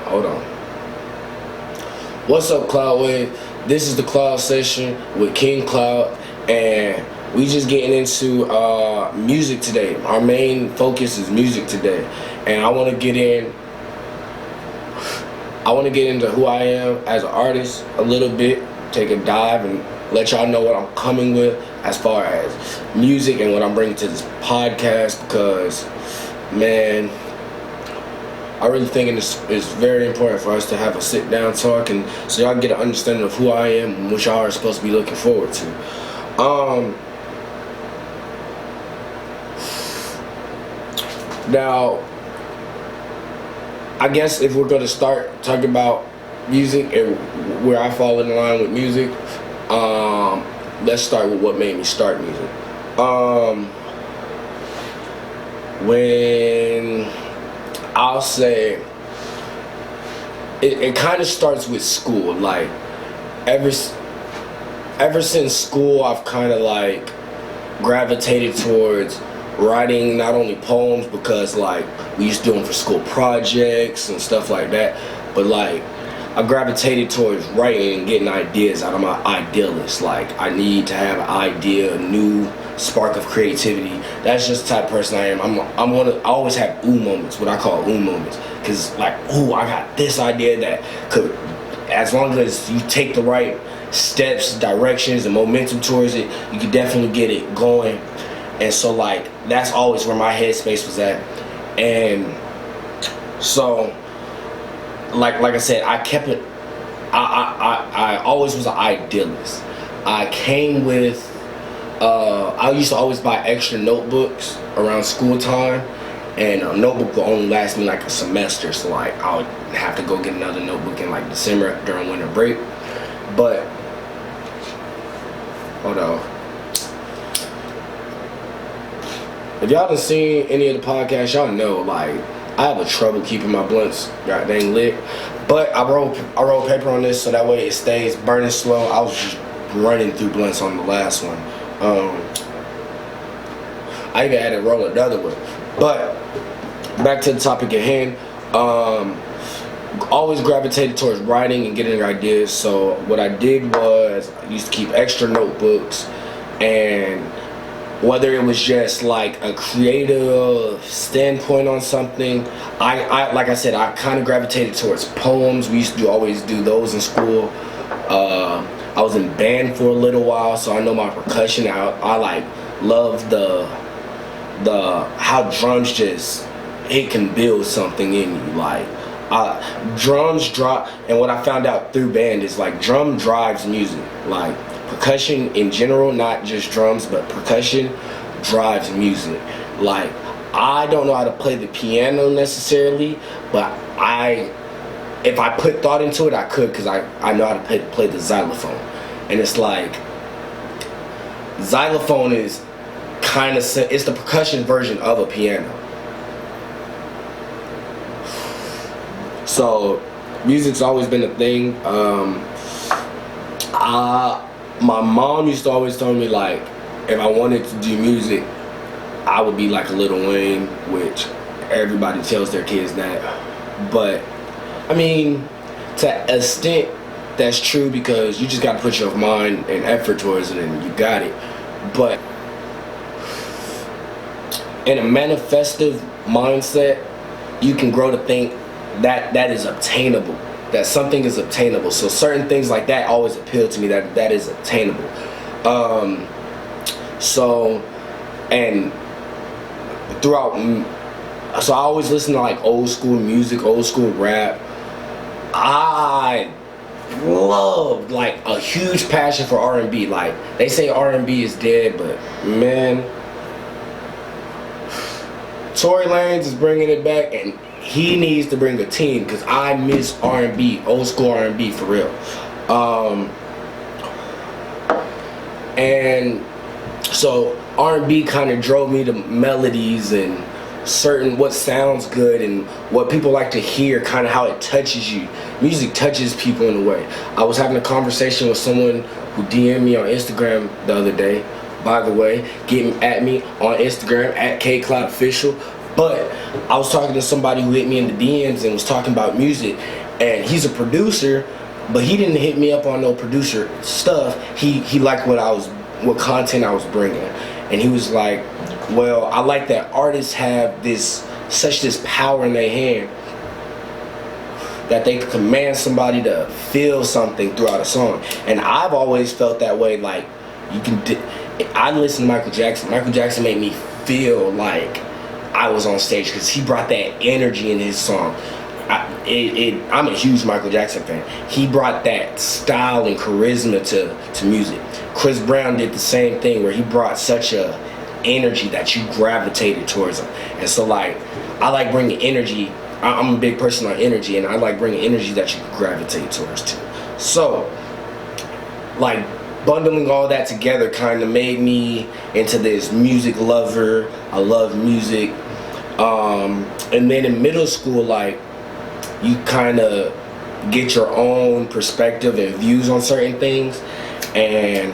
Hold on. What's up, Cloud Wave? This is the Cloud Session with King Cloud, and we just getting into music today. Our main focus is music today, and I want to get into who I am as an artist a little bit, take a dive, and let y'all know what I'm coming with as far as music and what I'm bringing to this podcast, because, man, I really think it's very important for us to have a sit-down talk, and so y'all get an understanding of who I am and what y'all are supposed to be looking forward to. Now, I guess if we're going to start talking about music and where I fall in line with music, let's start with what made me start music. When I'll say it kind of starts with school. Like ever since school, I've kind of like gravitated towards writing not only poems, because like we used to do them for school projects and stuff like that, but like I gravitated towards writing and getting ideas out of my idealist. Like I need to have an idea, a new spark of creativity. That's just the type of person I am. I always have ooh moments, what I call ooh moments, because like, ooh, I got this idea that could, as long as you take the right steps, directions, and momentum towards it, you can definitely get it going. And so like that's always where my headspace was at. And so like I said, I kept it. I always was an idealist. I came with I used to always buy extra notebooks around school time, and a notebook would only last me like a semester, so like I would have to go get another notebook in like December during winter break. But hold on, if y'all done seen any of the podcasts, y'all know like I have a trouble keeping my blunts god dang lit. But I roll paper on this so that way it stays burning slow. I was just running through blunts on the last one. I even had to roll another one. But back to the topic at hand. Always gravitated towards writing and getting ideas. So what I did was I used to keep extra notebooks, and whether it was just like a creative standpoint on something, I like I said, I kind of gravitated towards poems. We used to always do those in school. I was in band for a little while, so I know my percussion. I like love the how drums it can build something in you. Like drums drop, and what I found out through band is like drum drives music. Like percussion in general, not just drums, but percussion drives music. Like I don't know how to play the piano necessarily, but if I put thought into it, I could, because I know how to play the xylophone. And it's like, xylophone is kind of, it's the percussion version of a piano. So music's always been a thing. My mom used to always tell me like, if I wanted to do music, I would be like a Lil Wayne, which everybody tells their kids that. But I mean, to an extent, that's true, because you just got to put your mind and effort towards it, and you got it. But in a manifestive mindset, you can grow to think that is obtainable, that something is obtainable. So certain things like that always appeal to me, that is obtainable. So I always listen to like old school music, old school rap. I loved like a huge passion for R&B. Like they say R&B is dead, but man, Tory Lanez is bringing it back, and he needs to bring a team, because I miss R&B, old school R&B for real. And so R&B kind of drove me to melodies and what sounds good and what people like to hear, kind of how it touches you. Music touches people in a way. I was having a conversation with someone who DM'd me on Instagram the other day. By the way, get at me on Instagram at KCloudOfficial. But I was talking to somebody who hit me in the DMs and was talking about music, and he's a producer, but he didn't hit me up on no producer stuff. He liked what content I was bringing, and he was like, well, I like that artists have this power in their hand that they can command somebody to feel something throughout a song. And I've always felt that way. Like, I listen to Michael Jackson. Michael Jackson made me feel like I was on stage because he brought that energy in his song. I'm a huge Michael Jackson fan. He brought that style and charisma to music. Chris Brown did the same thing, where he brought such a energy that you gravitated towards him. And so, like, I like bringing energy. I'm a big person on energy, and I like bringing energy that you gravitate towards too. So, like, bundling all that together kind of made me into this music lover. I love music. And then in middle school, like, you kind of get your own perspective and views on certain things. And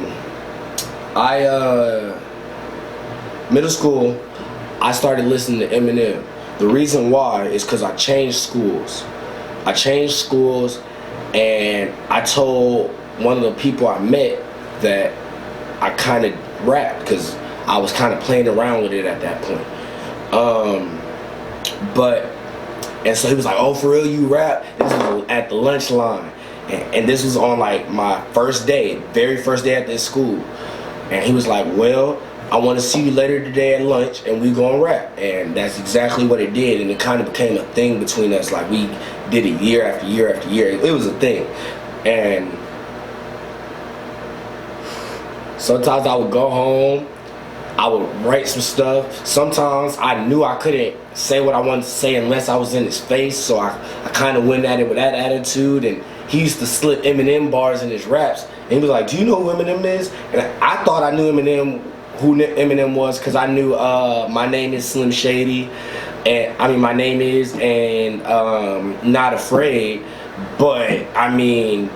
middle school, I started listening to Eminem. The reason why is because I changed schools. And I told one of the people I met that I kind of rapped because I was kind of playing around with it at that point. And so he was like, oh, for real, you rap? This was at the lunch line. And this was on like my very first day at this school. And he was like, well, I want to see you later today at lunch, and we gonna rap. And that's exactly what it did. And it kind of became a thing between us. Like, we did it year after year after year. It was a thing. And sometimes I would go home, I would write some stuff. Sometimes I knew I couldn't say what I wanted to say unless I was in his face, so I kind of went at it with that attitude. And he used to slip Eminem bars in his raps, and he was like, do you know who Eminem is? And I thought I knew who Eminem was, because I knew My Name Is Slim Shady, and I mean My Name Is, and Not Afraid. But I mean,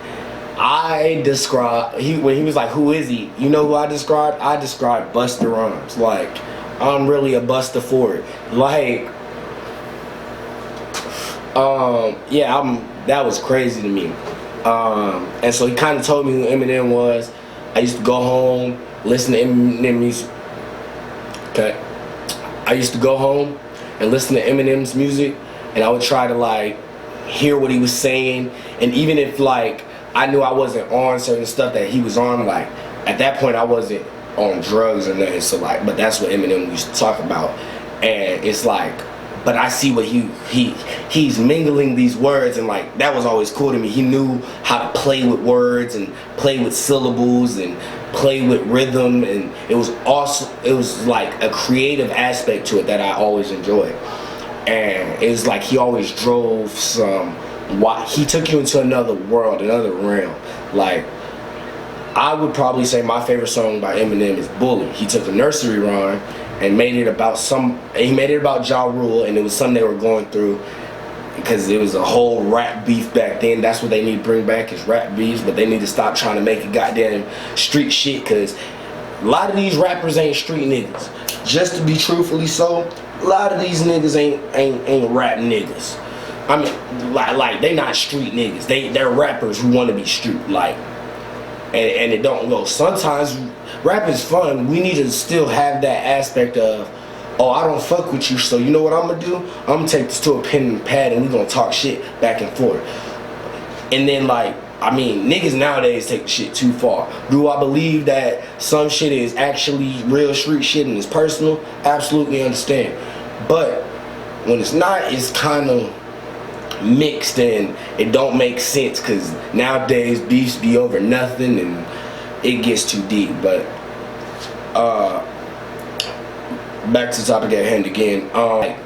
when he was like, who is he? You know who I described? I described Busta Rhymes. Like, I'm really a Busta for it. Like, that was crazy to me. And so he kind of told me who Eminem was. I used to go home, listen to Eminem music. Okay. I used to go home and listen to Eminem's music, and I would try to, like, hear what he was saying. And even if, like, I knew I wasn't on certain stuff that he was on, like, at that point I wasn't on drugs or nothing, so, like, but that's what Eminem used to talk about. And it's like, but I see what he's mingling these words, and, like, that was always cool to me. He knew how to play with words and play with syllables and play with rhythm, and it was like a creative aspect to it that I always enjoyed. And it was like he always drove he took you into another world, another realm. Like, I would probably say my favorite song by Eminem is Bully. He took a nursery rhyme and made it about Ja Rule, and it was something they were going through, because it was a whole rap beef back then. That's what they need to bring back, is rap beefs, but they need to stop trying to make it goddamn street shit, because a lot of these rappers ain't street niggas. Just to be truthfully so, a lot of these niggas ain't rap niggas. I mean, like they not street niggas. They're rappers who want to be street, like, and it don't go. Sometimes rap is fun. We need to still have that aspect of, oh, I don't fuck with you, so you know what I'm gonna do? I'm gonna take this to a pen and pad, and we gonna talk shit back and forth. And then, like, I mean, niggas nowadays take the shit too far. Do I believe that some shit is actually real street shit and it's personal? Absolutely understand. But when it's not, it's kind of mixed and it don't make sense, because nowadays beefs be over nothing and it gets too deep. But back to the topic at hand again. Like,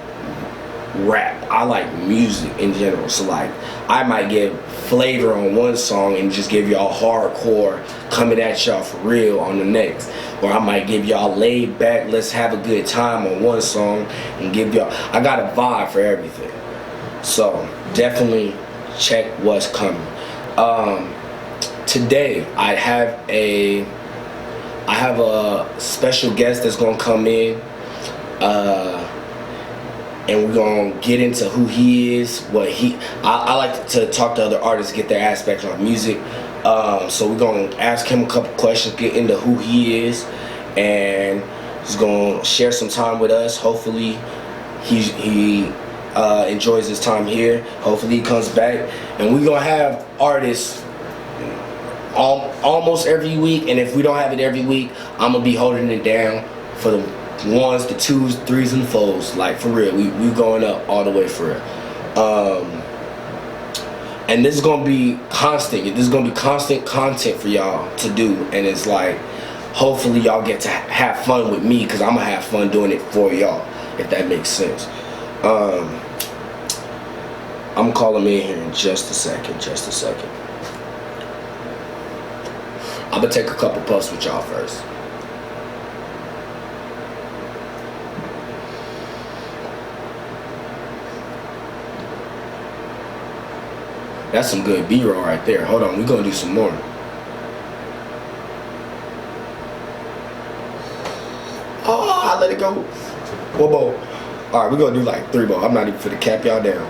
rap, I like music in general, so, like, I might give flavor on one song and just give y'all hardcore coming at y'all for real on the next, or I might give y'all laid back, let's have a good time on one song, and give y'all, I got a vibe for everything. So definitely check what's coming. Today I have a special guest that's gonna come in. and we're gonna get into who he is, what he. I like to talk to other artists, get their aspects on music. So we're gonna ask him a couple questions, get into who he is, and he's gonna share some time with us. Hopefully, he enjoys his time here. Hopefully, he comes back, and we're gonna have artists almost every week. And if we don't have it every week, I'm gonna be holding it down for the ones, the twos, threes, and fours. Like, for real, we going up all the way for real. And this is gonna be constant. This is gonna be constant content for y'all to do, and it's like, hopefully y'all get to have fun with me, because I'm gonna have fun doing it for y'all, if that makes sense. I'm gonna call him in here in just a second. I'm gonna take a couple puffs with y'all first. That's some good B-roll right there. Hold on, we're gonna do some more. Oh, I let it go. One more. All right, we're gonna do like 3 more. I'm not even finna cap y'all down.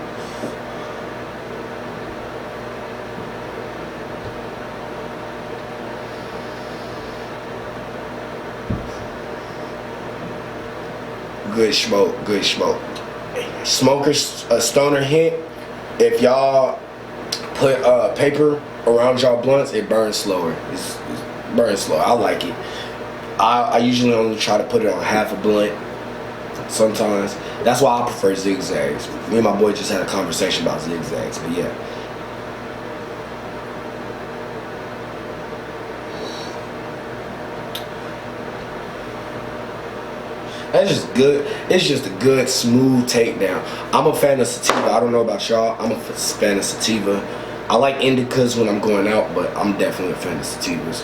Good smoke. Smokers, a stoner hint. If y'all put paper around y'all blunts, it burns slower. It's burns slower. I like it. I usually only try to put it on half a blunt. Sometimes. That's why I prefer zigzags. Me and my boy just had a conversation about zigzags, but yeah. That's just good. It's just a good, smooth takedown. I'm a fan of sativa. I don't know about y'all. I'm a fan of sativa. I like indicas when I'm going out, but I'm definitely a fan of sativas.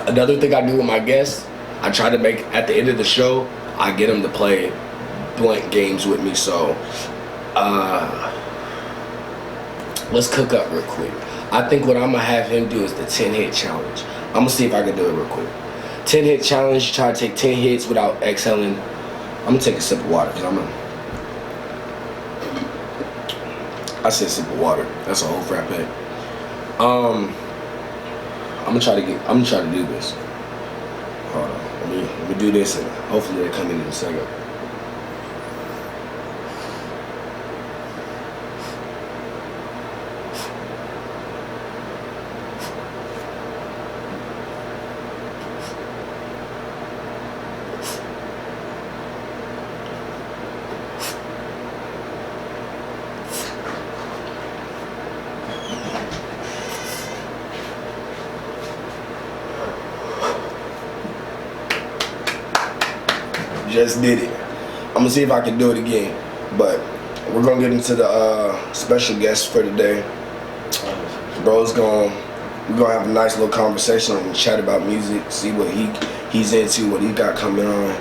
Another thing I do with my guests, I try to make, at the end of the show, I get them to play blunt games with me. So, let's cook up real quick. I think what I'm gonna have him do is the 10-hit challenge. I'm gonna see if I can do it real quick. 10-hit challenge, try to take 10 hits without exhaling. I'm gonna take a sip of water, because I said sip of water. That's a whole frappe. I'm gonna try to do this. Hold on. Let me do this, and hopefully they come in a second. Just did it. I'm gonna see if I can do it again, but we're gonna get into the special guest for today. We're gonna have a nice little conversation and chat about music, see what he's into, what he got coming on.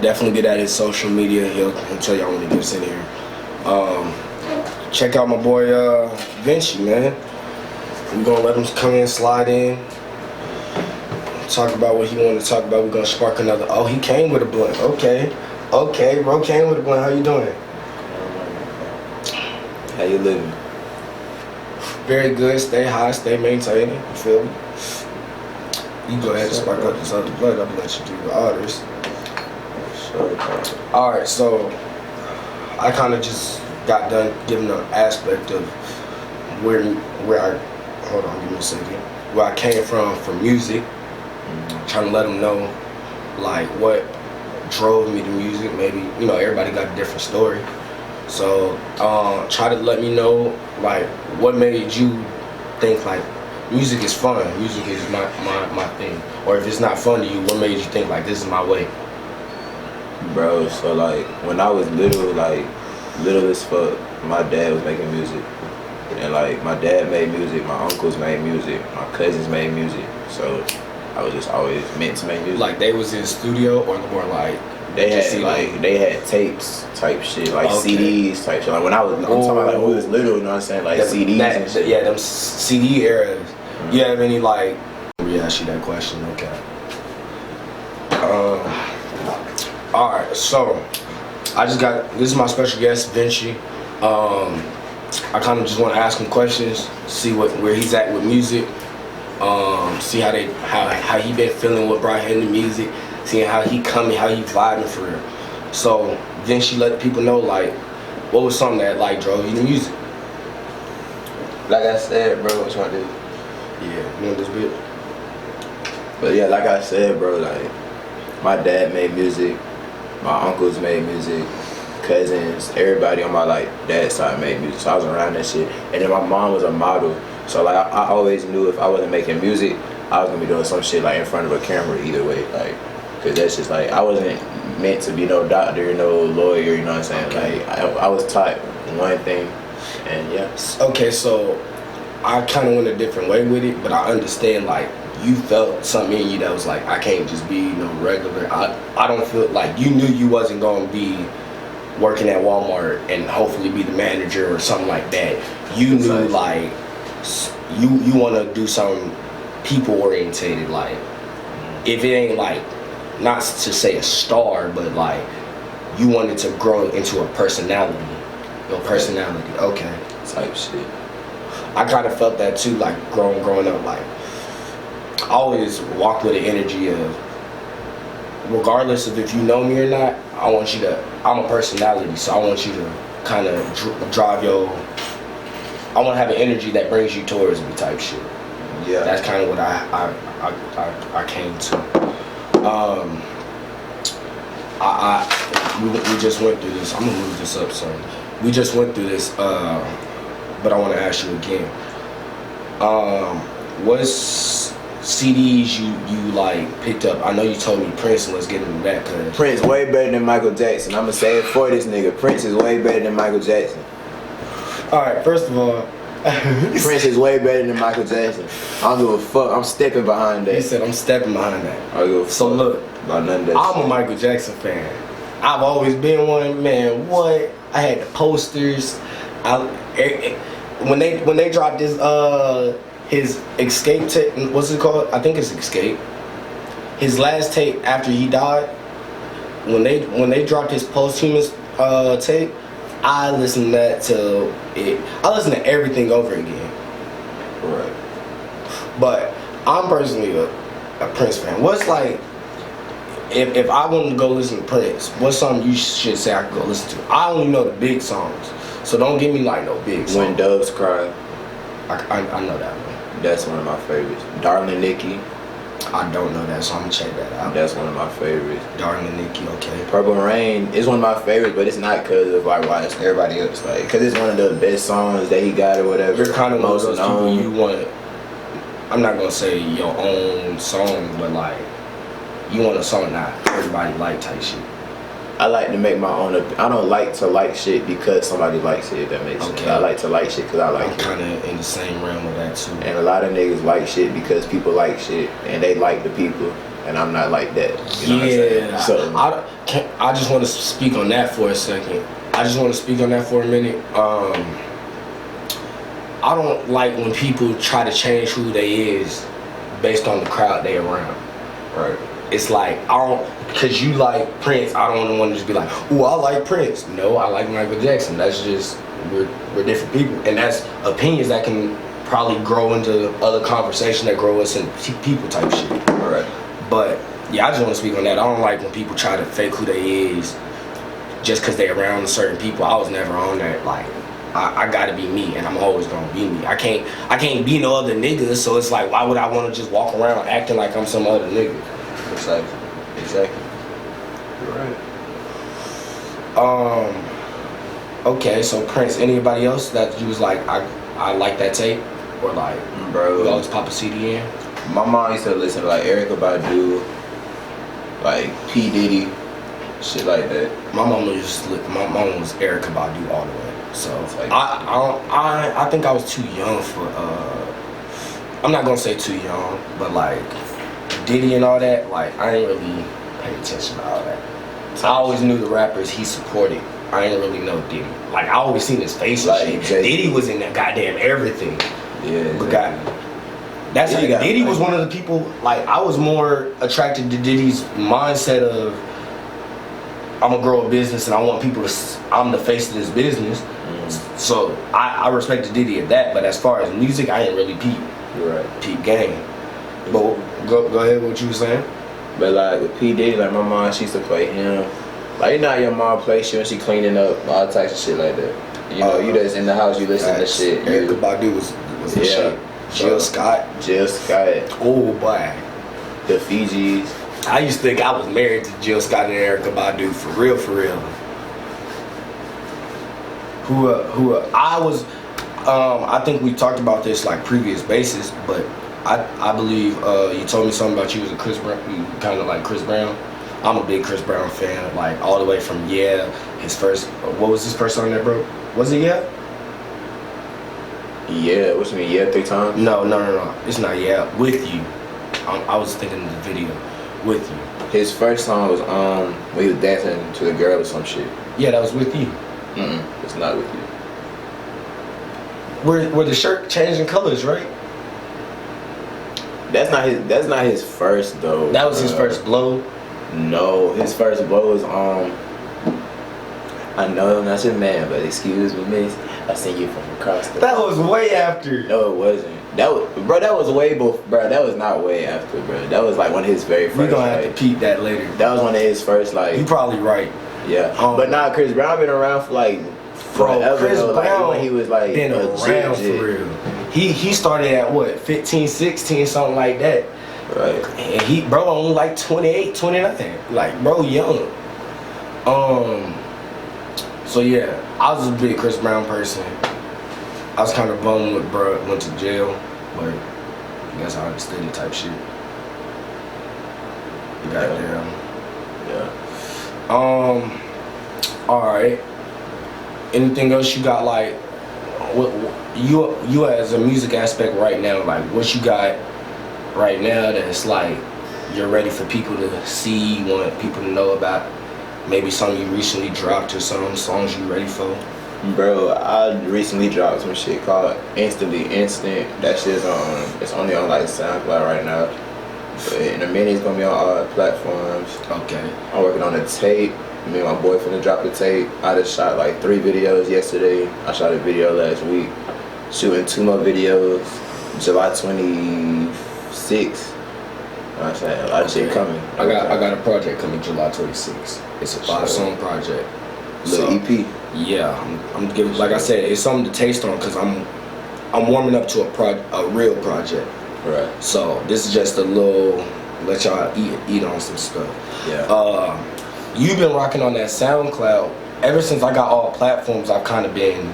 Definitely get at his social media. He'll tell y'all when he gets in here. Check out my boy Vinci, man. We're gonna let him come in, slide in, talk about what he wanted to talk about. We're gonna spark another. Oh, he came with a blunt. Okay, bro came with a blunt. How you doing? How you living? Very good. Stay high, stay maintaining. You feel me? You go ahead and spark up this other blunt. I'm gonna let you do the orders. Sure. All right, so I kind of just got done giving an aspect of where I. Hold on, give me a second. Where I came from music. Trying to let them know, like, what drove me to music. Maybe, you know, everybody got a different story. So, try to let me know, like, what made you think, like, music is fun, music is my thing. Or if it's not fun to you, what made you think, like, this is my way? Bro, so, like, when I was little as fuck, my dad was making music. And, like, my dad made music, my uncles made music, my cousins made music. So I was just always meant to make music. Like, they was in studio, or more like They had tapes type shit, like CDs type shit. Like when I'm talking about like when we was little, you know what I'm saying? Like CDs and shit. Yeah, them CD eras. You have any like? Ask you that question. Okay. All right. So I just got this is my special guest, Vinci. I kind of just want to ask him questions, see where he's at with music, see how he been feeling, what brought him to music, seeing how he coming, how he vibing for real. So Vinci let the people know like what was something that like drove you to music. Like I said, bro, what you want to do? Yeah, you know this bit. But yeah, like I said, bro, like my dad made music, my uncles made music, cousins, everybody on my like dad's side made music, so I was around that shit. And then my mom was a model, so like I always knew if I wasn't making music, I was gonna be doing some shit like in front of a camera either way, like, cause that's just like I wasn't meant to be no doctor, no lawyer, you know what I'm saying? Okay. Like I was taught one thing, and yeah. Okay, so I kind of went a different way with it, but I understand like you felt something in you that was like I can't just be no regular. I don't feel like you knew you wasn't gonna be working at Walmart and hopefully be the manager or something like that. You knew like you want to do something people orientated, like if it ain't like not to say a star, but like you wanted to grow into a personality. Your personality, okay, type shit. I kind of felt that too, like growing up, like I always walk with the energy of regardless of if you know me or not, I'm a personality, so I want you to kind of drive I want to have an energy that brings you towards me type shit. Yeah. That's kind of what I came to. We just went through this. I'm gonna move this up, so we just went through this, but I want to ask you again. What's CDs you like picked up? I know you told me Prince, and let's get into that. Cause Prince way better than Michael Jackson. I'ma say it for this nigga. Prince is way better than Michael Jackson. All right, first of all, Prince is way better than Michael Jackson. I don't give a fuck. I'm stepping behind that. He said I'm stepping behind that. I don't give a fuck. So look, about none of that I'm shit. a Michael Jackson fan. I've always been one, man. What? I had the posters. When they dropped this his Escape tape, what's it called? I think it's Escape. His last tape after he died. When they dropped his posthumous tape, I listened to that till it. I listened to everything over again. Right. But I'm personally a Prince fan. What's like, if I wanted to go listen to Prince, what's something you should say I could go listen to? I only know the big songs, so don't give me like no big songs. When Doves Cry. I know that one. That's one of my favorites. Darling Nikki. I don't know that, so I'm gonna check that out. That's one of my favorites. Darling Nikki, okay. Purple Rain is one of my favorites, but it's not because of like why everybody else like, because it's one of the best songs that he got or whatever. You're kind of one of those people you want. I'm not gonna say your own song, but like you want a song that everybody like type shit. I like to make my own. I don't like to like shit because somebody likes it. If that makes sense. I like to like shit because I like it. I'm kind of in the same realm with that too. And a lot of niggas like shit because people like shit and they like the people, and I'm not like that. You know what I'm saying? So I just want to speak on that for a second. I just want to speak on that for a minute. I don't like when people try to change who they is based on the crowd they around. Right. It's like, because you like Prince, I don't want to just be like, ooh, I like Prince. No, I like Michael Jackson. That's just, we're different people. And that's opinions that can probably grow into other conversation that grow us in people type shit. Right. But, yeah, I just want to speak on that. I don't like when people try to fake who they is just because they're around certain people. I was never on that. Like, I gotta be me, and I'm always gonna be me. I can't be no other nigga, so it's like, why would I want to just walk around acting like I'm some other nigga? Exactly. You're right. Okay, so Prince, anybody else that you was like, I like that tape? Or like, bro, you always pop a CD in? My mom used to listen to like Erykah Badu, like P. Diddy, shit like that. My mom was Erykah Badu all the way. So like, I think I was too young for, I'm not gonna say too young, but like, Diddy and all that, like I ain't really pay attention to all that. I always knew the rappers he supported. I ain't really know Diddy. Like I always seen his face and shit. Diddy was in that goddamn everything. Yeah. But that's Diddy, Diddy was one of the people. Like I was more attracted to Diddy's mindset of I'm gonna grow a business and I want people to. I'm the face of this business. So I respected Diddy at that. But as far as music, I ain't really peep. You're right. Peep game. But go ahead. What you were saying? But like with P Diddy, like my mom, she used to play him. Like you know how your mom plays you when she cleaning up, all types of shit like that. You know, you just in the house, you listen to shit. Erykah Badu was the shit. Jill Scott. Oh boy. The Fijis. I used to think I was married to Jill Scott and Erykah Badu for real. Who I was. I think we talked about this like previous basis, but I believe you told me something about you was a Chris Brown. You kind of like Chris Brown. I'm a big Chris Brown fan, like all the way from his first. What was his first song that broke? Was it Yeah? Yeah, what you mean? Yeah, 3 times? No. It's not Yeah. With You. I was thinking of the video. With You. His first song was when he was dancing to the girl or some shit. Yeah, that was With You. It's not With You. Where the shirt changing colors, right? That's not his first though. That was his first blow. No, his first blow was I know I'm not your man, but excuse me, miss. I seen you from across the. That was way after. No, it wasn't. That was way before. Bro, that was not way after, bro. That was like one of his very first. We gonna have to peep that later. That was one of his first like. You probably right. Yeah, but nah, Chris Brown been around for like forever. Chris though. Brown like, when he was like been around for real. He started at what 15, 16, something like that. Right. And he only like 28, 29. Like bro young. So yeah, I was a big Chris Brown person. I was kind of bummed when bro went to jail, but I guess I understood the type shit. Goddamn. Yeah. All right. Anything else you got like? What you as a music aspect right now? Like what you got right now that's like you're ready for people to see, you want people to know about? Maybe something you recently dropped or some songs you ready for? Bro, I recently dropped some shit called Instantly Instant. That shit's it's only on like SoundCloud right now. But in a minute it's gonna be on all platforms. Okay. I'm working on a tape. Me and my boy finna drop the tape. I just shot like 3 videos yesterday. I shot a video last week. Shooting 2 more videos. July 26th. A lot of shit coming. I got a project coming July 26th. It's a 5-song project. Little EP. Yeah, I'm giving. Like I said, it's something to taste on because I'm warming up to a real project. Right. So this is just a little let y'all eat on some stuff. Yeah. You've been rocking on that SoundCloud ever since I got all platforms. I've kind of been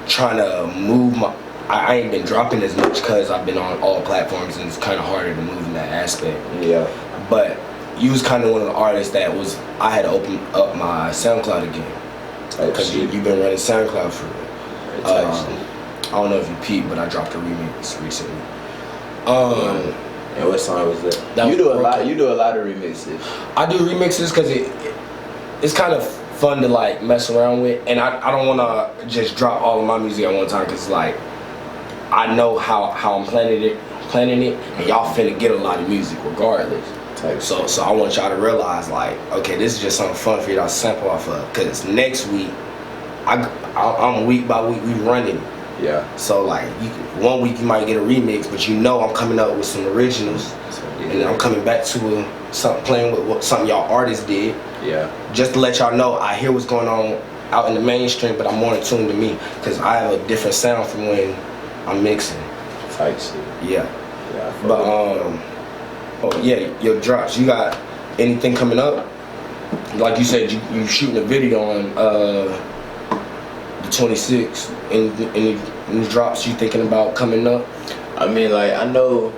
trying to move my. I ain't been dropping as much because I've been on all platforms and it's kind of harder to move in that aspect. Yeah. But you was kind of one of the artists that I had to open up my SoundCloud again because you've been running SoundCloud for it. I don't know if you peeped, but I dropped a remix recently. And what song was that? You do a lot. You do a lot of remixes. I do remixes because it's kind of fun to like mess around with, and I don't want to just drop all of my music at one time because like I know how I'm planning it, and y'all finna get a lot of music regardless. So I want y'all to realize like, okay, this is just something fun for y'all to sample off of. Cause next week, I'm week by week we running. Yeah. So like, one week you might get a remix, but you know I'm coming up with some originals, and then I'm coming back to playing with something y'all artists did. Yeah. Just to let y'all know, I hear what's going on out in the mainstream, but I'm more in tune to me, cause I have a different sound from when I'm mixing. Type shit. Yeah. But oh yeah, your drops. You got anything coming up? Like you said, you shooting a video on the 26th. Any drops you thinking about coming up? I mean, like I know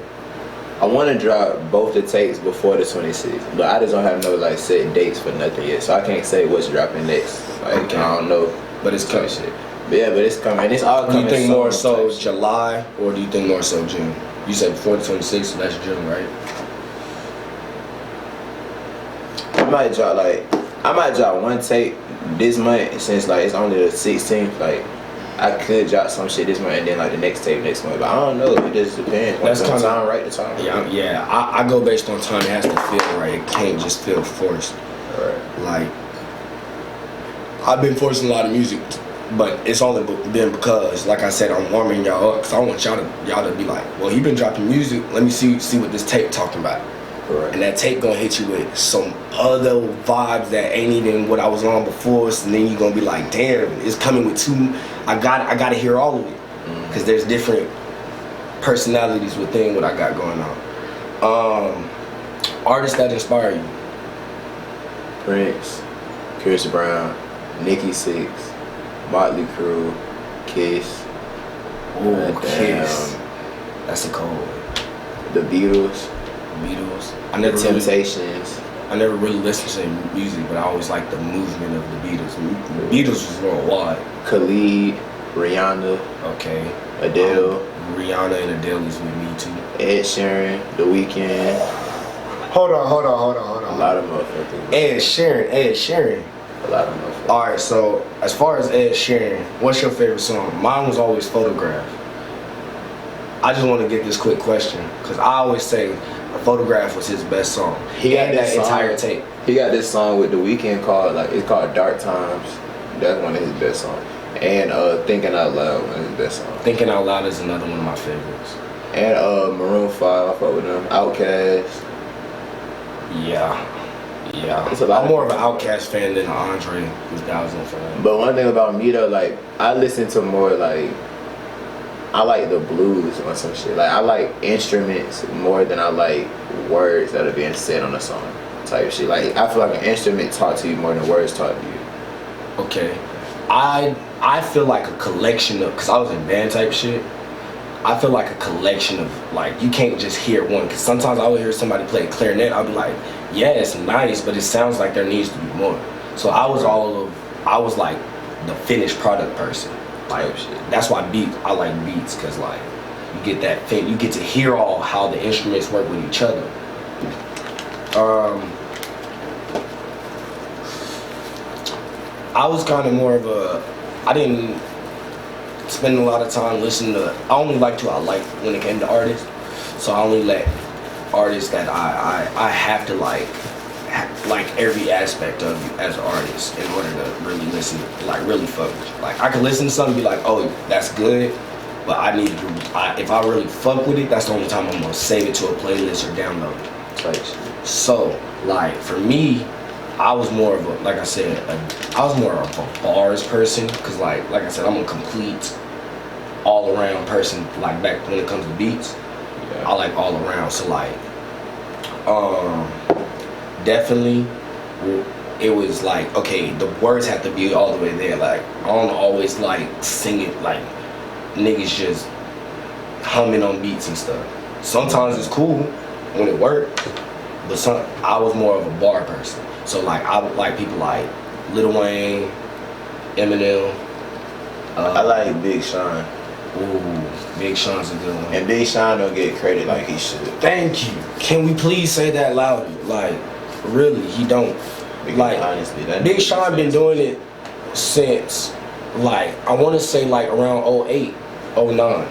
I want to drop both the tapes before the 26th, but I just don't have no like set dates for nothing yet, so I can't say what's dropping next. Like okay. I don't know, but it's coming. Shit. But yeah, but it's coming. It's all coming. Do you think more so July or do you think more so June? You said before the 26th, so that's June, right? I might drop one tape this month since like it's only the 16th. Like I could drop some shit this month and then like the next tape next month. But I don't know. It just depends. That's kind of time right. The time. Yeah. I go based on time. It has to feel right. It can't just feel forced. Right. Like I've been forcing a lot of music, but it's only been because, like I said, I'm warming y'all up. Cause I want y'all to be like, well, he been dropping music. Let me see what this tape talking about. Right. And that tape gonna hit you with some other vibes that ain't even what I was on before. So then you gonna be like, damn, it's coming with two. I gotta hear all of it, cause there's different personalities within what I got going on. Artists that inspire you. Prince, Chris Brown, Nicki Six, Motley Crue, Kiss. Oh, Kiss. That's a cold one. The Beatles. The Temptations. I never really listened to music, but I always liked the movement of the Beatles. The Beatles was worldwide. Khalid, Rihanna. Okay. Adele. Rihanna and Adele is with me too. Ed Sheeran, The Weeknd. Hold on. A lot of motherfuckers. Ed Sheeran. A lot of motherfuckers. Alright, so as far as Ed Sheeran, what's your favorite song? Mine was always Photograph. I just want to get this quick question, because I always say a Photograph was his best song. He got that entire tape. He got this song with The Weeknd called it's called Dark Times. That's one of his best songs. And Thinking Out Loud, one of his best songs. Thinking Out Loud is another one of my favorites. And Maroon 5, I fuck with them. Outkast. Yeah. I'm more of an Outkast fan than an Andre 3000 fan. But one thing about me though, like I listen to more like I like the blues or some shit. Like I like instruments more than I like words that are being said on a song type shit. Like I feel like an instrument talk to you more than words talk to you. Okay. I feel like a collection of, cause I was in band type shit. I feel like a collection of, like, you can't just hear one. Cause sometimes I would hear somebody play clarinet. I'll be like, yeah, it's nice, but it sounds like there needs to be more. So I was like the finished product person. Like, that's why I like beats, cause like you get that thing, you get to hear all how the instruments work with each other. I was kind of more of I didn't spend a lot of time listening to, I like when it came to artists. So I only let artists that I have to like every aspect of you as an artist in order to really listen, like really fuck with you. Like I could listen to something and be like, oh, that's good, but I need to, if I really fuck with it, that's the only time I'm gonna save it to a playlist or download it. Like, so like for me, I was more of a, like I said, I was more of a bars person, cause like I said, I'm a complete all around person. Like back when it comes to beats, I like all around. So like, definitely, it was like, okay, the words have to be all the way there. Like I don't always like singing like niggas just humming on beats and stuff. Sometimes it's cool when it works, but I was more of a bar person. So like I would like people like Lil Wayne, Eminem. I like Big Sean. Ooh, Big Sean's a good one. And Big Sean don't get credit like he should. Thank you. Can we please say that louder? Like, really, he don't. Because like, honestly, Big Sean been doing it since, like, I want to say like around 08, 09.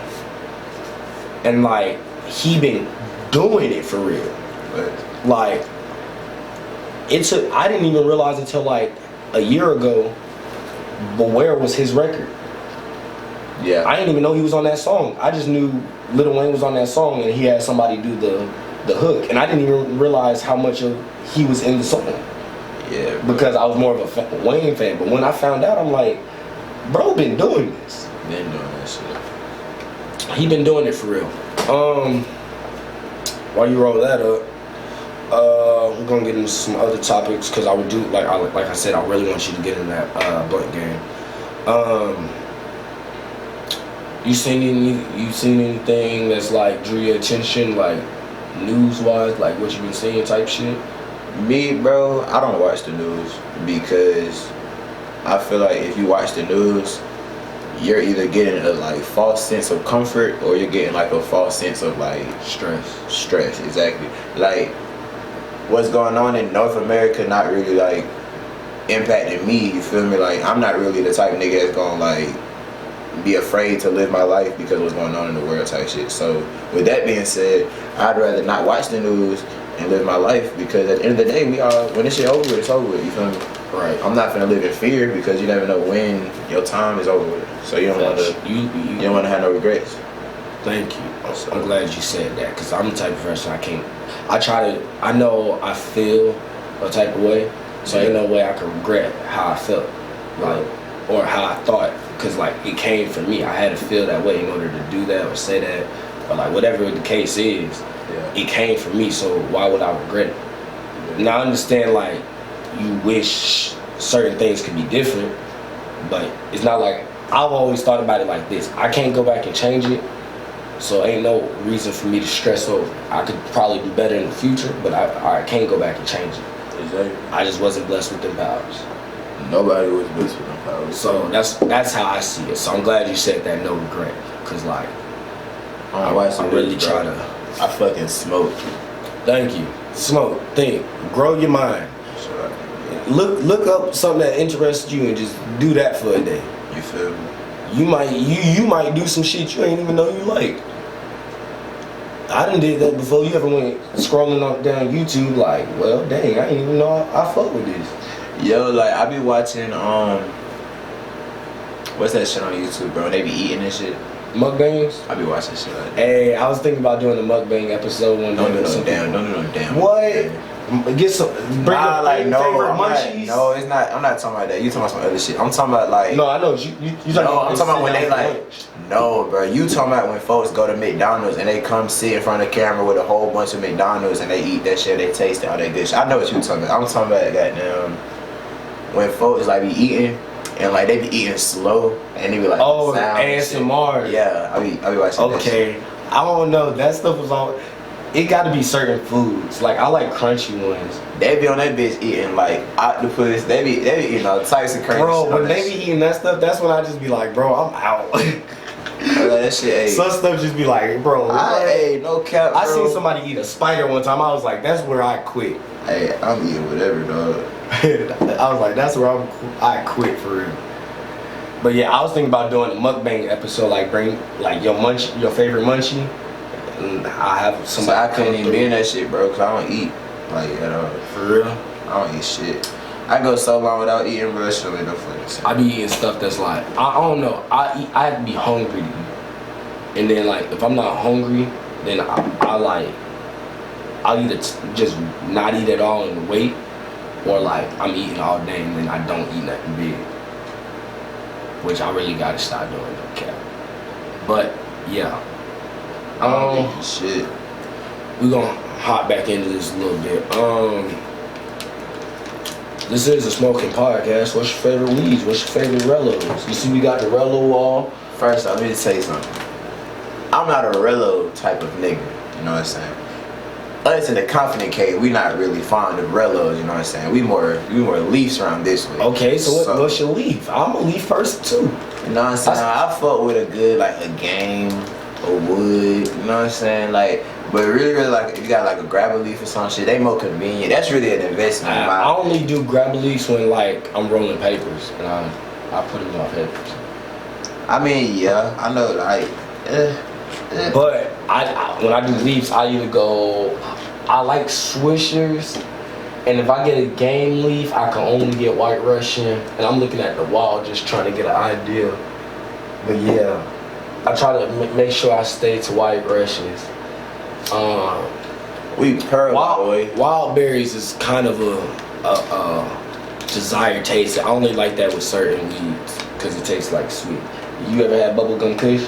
And like, he been doing it for real. But Like, I didn't even realize until like a year ago, but where was his record? yeah, I didn't even know he was on that song. I just knew Lil Wayne was on that song and he had somebody do the hook, and I didn't even realize how much of he was in the song. Yeah, because I was more of a Wayne fan. But when I found out, I'm like, bro, been doing this. been doing that shit. He been doing it for real. While you roll that up, we're gonna get into some other topics, because I would do like I said, I really want you to get in that blunt game. You seen anything that's like drew your attention, like news wise, like what you been seeing type shit? Me, bro, I don't watch the news because I feel like if you watch the news, you're either getting a like false sense of comfort or you're getting like a false sense of like Stress. Exactly. Like what's going on in North America not really like impacting me. You feel me? Like I'm not really the type of nigga that's gonna like be afraid to live my life because of what's going on in the world type shit. So with that being said, I'd rather not watch the news and live my life, because at the end of the day, when this shit over with, it's over with. You feel me? Right. I'm not gonna live in fear, because you never know when your time is over with. So you don't want to. You don't want to have no regrets. Thank you. I'm glad you said that, because I'm the type of person I know I feel a type of way, so ain't no way I can regret how I felt, like, or how I thought, because like it came from me. I had to feel that way in order to do that or say that, or like whatever the case is. It came from me, so why would I regret it? Now I understand like you wish certain things could be different, but it's not like, I've always thought about it like this: I can't go back and change it, so ain't no reason for me to stress over. I could probably do better in the future, but I can't go back and change it. Exactly. I just wasn't blessed with them powers. Nobody was blessed with them powers. So that's how I see it. So I'm glad you said that, no regret, because like I really try to. I fucking smoke. Thank you. Smoke. Think. Grow your mind. Sure. Look up something that interests you and just do that for a day. You feel me? You might do some shit you ain't even know you like. I done did that before. You ever went scrolling up down YouTube like, well, dang, I ain't even know I fuck with this. Yo, like I be watching what's that shit on YouTube, bro? They be eating and shit. Mukbangs? I be watching shit like that. Hey, I was thinking about doing a mukbang episode one day. Don't do no damn. What? Get some. Bring nah, like no, favorite munchies. No, it's not. I'm not talking about that. You talking about some other shit. I'm talking about like. No, I know you no, I'm talking about when they like. No, bro. You talking about when folks go to McDonald's and they come sit in front of the camera with a whole bunch of McDonald's and they eat that shit, they taste it, all that good shit. I know what you talking about. I'm talking about goddamn when folks like be eating. And like they be eating slow, and they be like, oh, ASMR. Yeah, I be watching. Okay, that shit. I don't know. That stuff was on. It got to be certain foods. Like I like crunchy ones. They be on that bitch eating like octopus. They be eating all types of crazy. Bro, shit when they be eating that stuff, that's when I just be like, bro, I'm out. That shit. Hey. Some stuff just be like, bro. Hey, no cap. Bro. I seen somebody eat a spider one time. I was like, that's where I quit. Hey, I'm eating whatever, dog. I was like, that's where I quit for real. But yeah, I was thinking about doing a mukbang episode, like bring like your favorite munchie, and I have somebody. So I couldn't even be in that shit, bro, cause I don't eat like at all. For real? I don't eat shit. I go so long without eating, bro. Shit ain't no fucking sense. I be eating stuff that's like I don't know. I have to be hungry to eat, and then like if I'm not hungry, then I'll either just not eat at all and wait, or like I'm eating all day and then I don't eat nothing big, which I really gotta stop doing, okay. But yeah, shit. We gonna hop back into this a little bit. This is a smoking podcast. What's your favorite weeds? What's your favorite Rellos? You see, we got the Rello wall. First, let me tell you something. I'm not a Rello type of nigga. You know what I'm saying? Us in the Confident Cave, we not really fond of Rellos. You know what I'm saying? We more Leafs around this way. Okay, so what's your Leaf? I'm a Leaf person too. You know what I'm saying? I fuck with a good like a game, a wood. You know what I'm saying? Like. But really, like, if you got like a grab a leaf or some shit, they more convenient. That's really an investment. I only do grab a leaves when like I'm rolling papers and I put them on papers. I mean, yeah, I know, like, But when I do leaves, I either go. I like swishers, and if I get a game leaf, I can only get White Russian. And I'm looking at the wall, just trying to get an idea. But yeah, I try to make sure I stay to White Russians. We pearl wild berries is kind of a desired taste. I only like that with certain weeds because it tastes like sweet. You ever had bubblegum kush?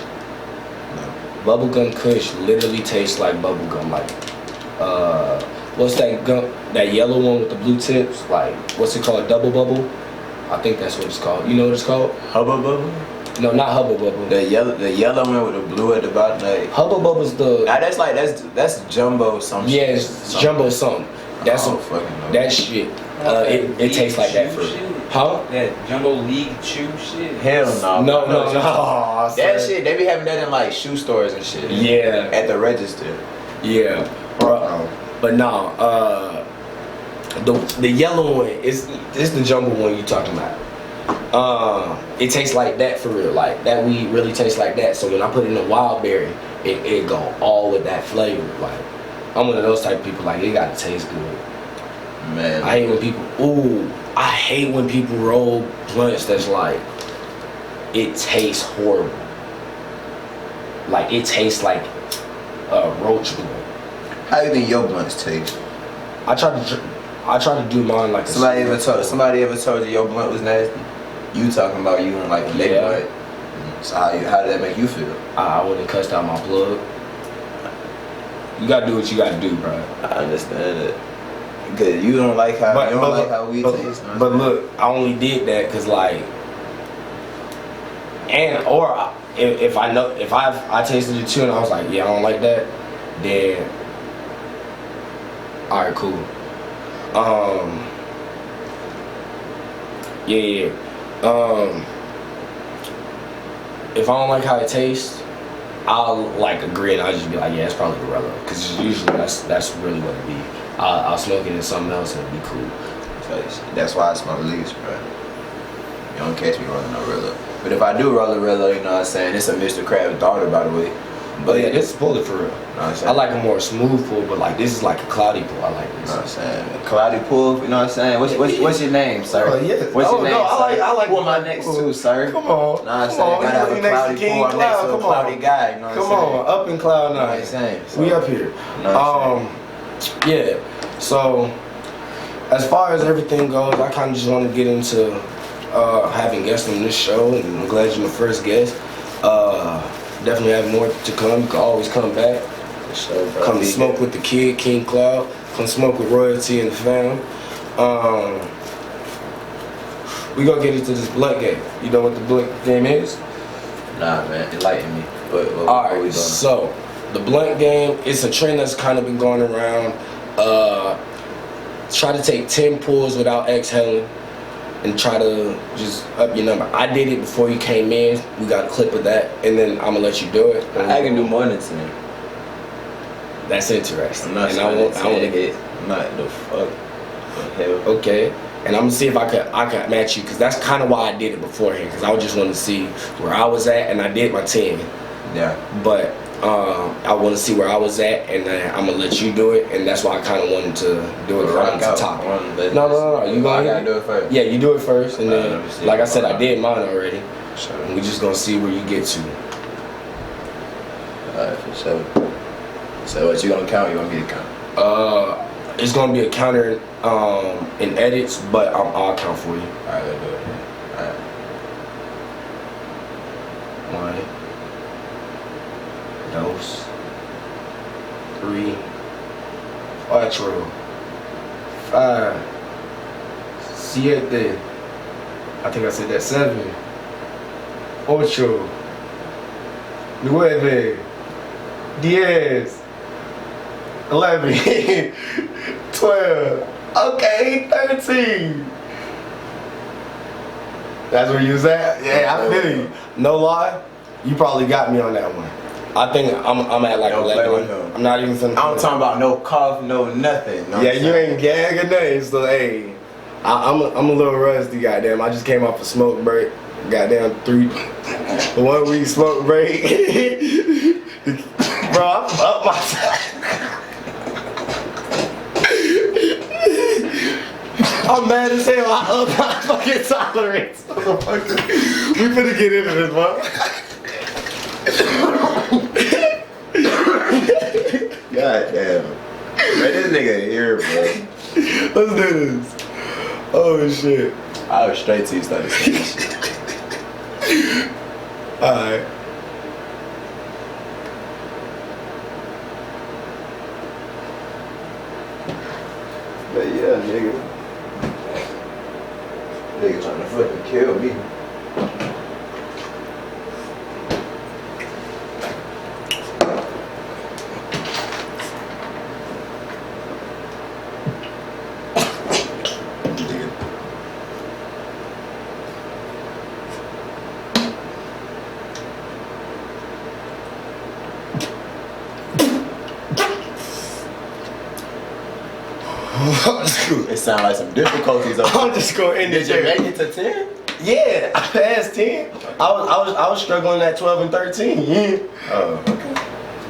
No. Bubblegum kush literally tastes like bubblegum. Like what's that gum? That yellow one with the blue tips? Like what's it called? Double bubble? I think that's what it's called. You know what it's called? Hubba Bubba? No, not Hubba Bubba. The yellow one with the blue at the bottom. Like, Hubba Bubba's the. Nah, that's jumbo something. Yeah, it's jumbo something. That's fucking know. That shit. It tastes like that fruit. Huh? That Jumbo League chew shit. Hell no. No. That shit, they be having that in like shoe stores and shit. Yeah. At the register. Yeah. But no. The yellow one is the jumbo one you talking about. It tastes like that for real. Like that weed really tastes like that. So when I put it in a wild berry, it go all with that flavor. Like I'm one of those type of people. Like it gotta taste good. Man, I hate when people roll blunts that's like it tastes horrible. Like it tastes like a roach blunt. how you think your blunts taste? I try to do mine like Somebody ever told you your blunt was nasty? You talking about you and like their Yeah. blunt? So how did that make you feel? I wouldn't cussed out my plug. You gotta do what you gotta do, bro. I understand it. Cause you don't like how we taste. But look, I only did that because like, if I tasted it too and I was like, yeah, I don't like that, then all right, cool. Yeah. If I don't like how it tastes, I'll like agree and I'll just be like, yeah, it's probably Gorilla, because usually that's really what it be. I'll smoke it in something else and it'll be cool. That's why I smoke leaves, bro. You don't catch me rolling no Rilla. But if I do roll a Rilla, you know what I'm saying? It's a Mr. Krabs daughter, by the way. But yeah, this is pull it for real. I like a more smooth pull, but like this is like a cloudy pull. I like this. You know what I'm saying? Cloudy pull, you know what I'm saying? What's your name, sir? Yeah. What's your name? No, I like who am I next to, sir? Come on. You know what I'm saying? Gotta have a cloudy pull. I'm next to a cloudy guy. You know what I'm saying? Come on, up in cloud nine. You know what I'm saying? So, We up here. You know what I'm saying? Yeah. So as far as everything goes, I kind of just want to get into having guests on this show, and I'm glad you're my first guest. Definitely have more to come. You can always come back. Sure, bro. Come smoke with the kid, King Cloud. Come smoke with Royalty and the fam. We gonna get into this blunt game. You know what the blunt game is? Nah, man, enlighten me. What we Alright, doing? so the blunt game, it's a trend that's kind of been going around. Try to take 10 pulls without exhaling and try to just up your number. I did it before you came in. We got a clip of that, and then I'm gonna let you do it. I can do more than 10. That's interesting. I'm not and saying I want to hit. I'm not the fuck. The hell. Okay, and I'm gonna see if I could match you, because that's kind of why I did it beforehand, because I just wanted to see where I was at, and I did my 10. Yeah. But I want to see where I was at, and then I'm gonna let you do it, and that's why I kind of wanted to do it around the top. No. You gotta do it first. Yeah, you do it first, and then, like I said, I did mine already. Sure. And we just gonna see where you get to. Alright, for sure. So what you gonna count? You want me to count? It's gonna be a counter in edits, but I'll count for you. Alright, let's do it. Alright. 1, 2, 3, 4, 5, 7. I think I said that 7, 8, 9, 10, 11, 12. Okay, 13. That's where you was at? Yeah, I feel you. No lie, you probably got me on that one. I think I'm at like Don't play 11. with him. I'm not even finna. I'm talking about no cough, no nothing. Know Yeah, what I'm you saying? ain't gag or nothing, so hey. I'm a little rusty, goddamn. I just came off a smoke break. Goddamn 1 week smoke break. Bro, I'm up my I'm mad as hell. I up my fucking tolerance. Motherfucker. We finna get into this, bro. God damn. Man, this nigga here, bro. Let's do this. Oh shit. I was straight to you started saying this shit. Alright. But yeah, nigga. Nigga trying to fucking kill me. I'm just gonna, It sounds like some difficulties over I'm just gonna end it Did you there. make it to 10? Yeah, I passed 10. I was struggling at 12 and 13. Yeah. Oh, okay.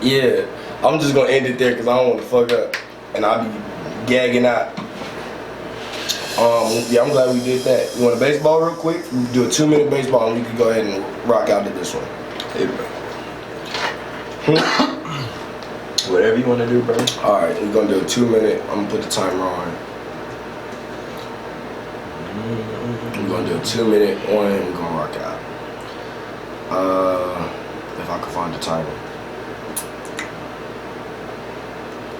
Yeah, I'm just gonna end it there because I don't want to fuck up, and I'll be gagging out. Yeah, I'm glad we did that. You want a baseball real quick? We can do a 2-minute baseball, and we can go ahead and rock out to this one. Hey, bro. Whatever you want to do, bro. All right, we're gonna do a 2-minute. I'm gonna put the timer on. We're gonna do a 2-minute one, and we're gonna rock out. If I can find the timer.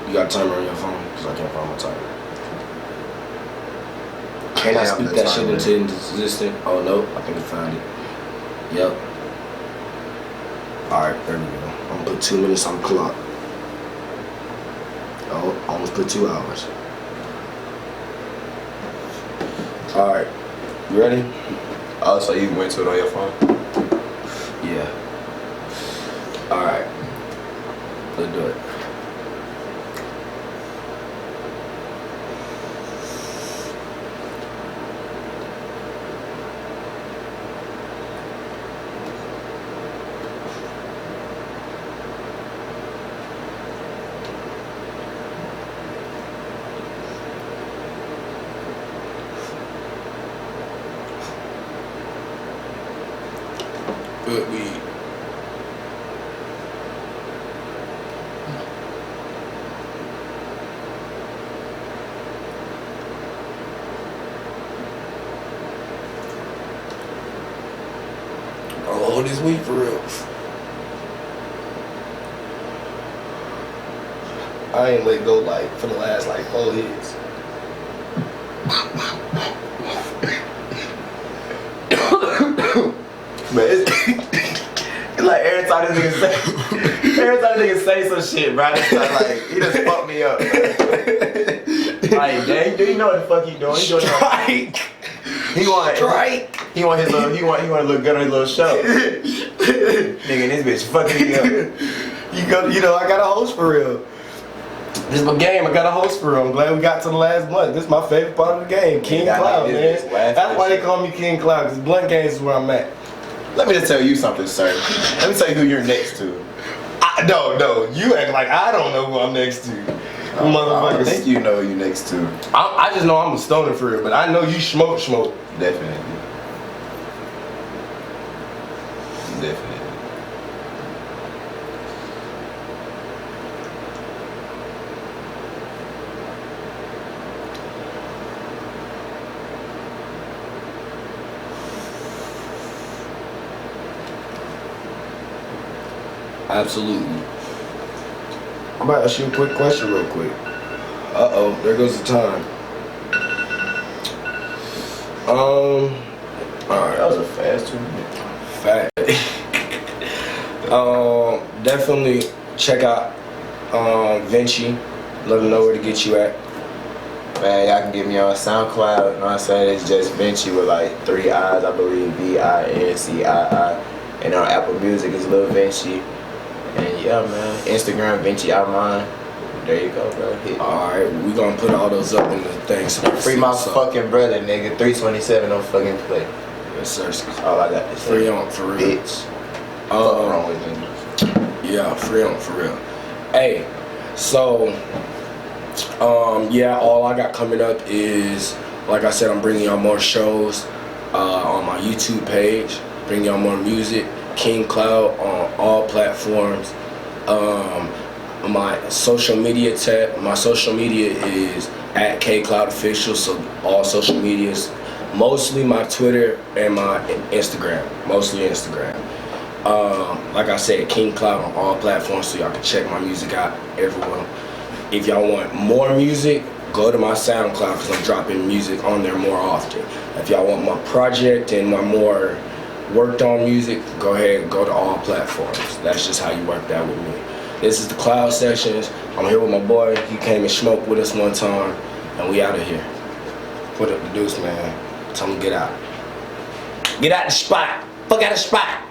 You got a timer on your phone? Because I can't find my timer. Can I speak that shit into existence? Oh no, I think I found it. Yep. Alright, there we go. I'm gonna put 2 minutes on the clock. Oh, I almost put 2 hours. Alright, you ready? Oh, so you went to it on your phone? Yeah. Alright. Let's do it. Good weed. Oh, this weed for real. I ain't let go like for the last like 4 hits. Man, it's like every time this nigga say some shit, bro, it's like he just fucked me up. Like, dang, do you know what the fuck he doing? He doing Strike. He want his little, he want to look good on his little show. Nigga, this bitch fucking me up. You know, I got a host for real. This is my game. I got a host for real. I'm glad we got to the last blunt. This is my favorite part of the game. King Cloud, man. That's why they call me King Cloud, because blunt games is where I'm at. Let me just tell you something, sir. Let me tell you who you're next to. No, you act like I don't know who I'm next to. I don't think you know who you're next to. I just know I'm a stoner for real, but I know you smoke. Definitely. Definitely. Absolutely. I'm about to ask you a quick question real quick. Uh-oh, there goes the time. Alright. That was a fast 2 minutes. Fact. Definitely check out Vinci. Let them know where to get you at. Man, y'all can get me on SoundCloud. You know what I'm saying? It's just Vinci with like 3 I's, I believe. Vincii. And on Apple Music, it's Lil Vinci. And yeah, man. Instagram, Vinci Outmine. There you go, bro. Hit. Alright, we gonna put all those up in the thing. So Free my fucking brother, nigga. 327 on fucking play. Yes, sir. That's all I got to say. Free on, for real. Bitch. What's wrong with me? Yeah, free on, for real. Hey, so, yeah, all I got coming up is, like I said, I'm bringing y'all more shows on my YouTube page. Bringing y'all more music. King Cloud on all platforms. My social media is at KCloudOfficial, so all social medias, mostly my Twitter and my Instagram, mostly Instagram. Like I said, King Cloud on all platforms, so y'all can check my music out, everyone. If y'all want more music, go to my SoundCloud, because I'm dropping music on there more often. If y'all want my project and my more worked on music, go ahead and go to all platforms. That's just how you work that with me. This is the Cloud Sessions. I'm here with my boy. He came and smoked with us one time, and we out of here. Put up the deuce, man. Tell him to get out. Get out the spot. Fuck out the spot.